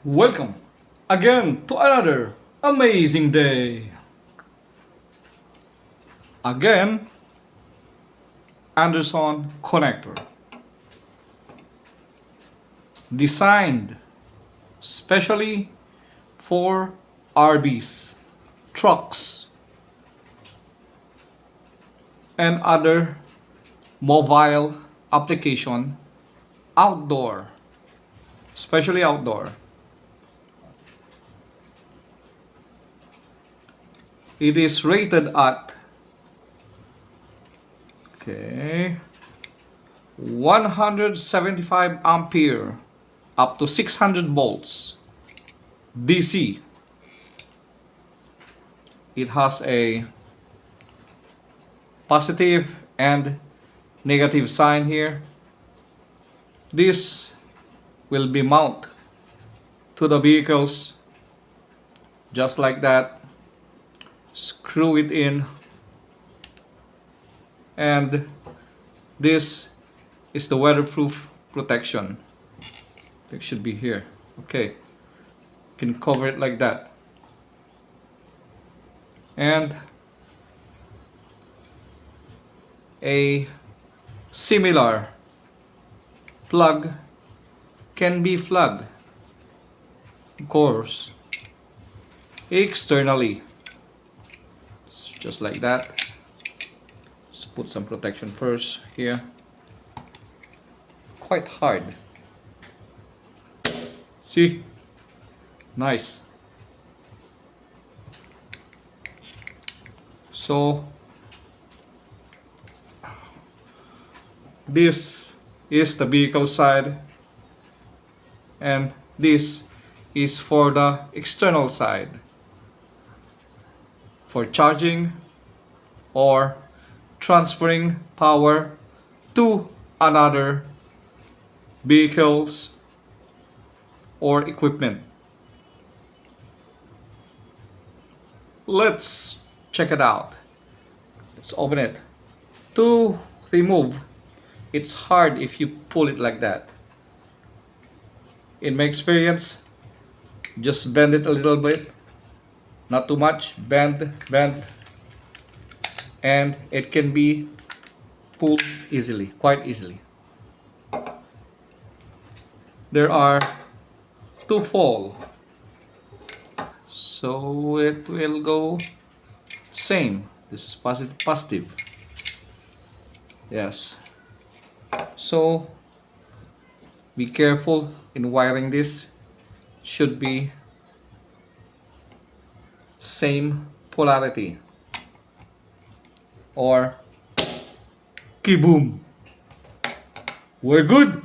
Welcome again to another amazing day. Again, Anderson connector. Designed specially for RVs, trucks, and other mobile application outdoor, especially outdoor. It is rated at 175 ampere up to 600 volts DC. It has a positive and negative sign here. This will be mounted to the vehicles just like that. Screw it in, and this is the weatherproof protection. It should be here. Okay, you can cover it like that, and a similar plug can be plugged, of course, externally. Just like that. Let's put some protection first here. Quite hard. See? Nice. So this is the vehicle side, and this is for the external side, for charging or transferring power to another vehicles or equipment. Let's check it out. Let's open it. To remove, it's hard if you pull it like that. In my experience, just bend it a little bit. Not too much. Bend, and it can be pulled easily, quite easily. There are two fall, so it will go same. This is positive. Yes. So be careful in wiring this. Should be same polarity, or kaboom, we're good.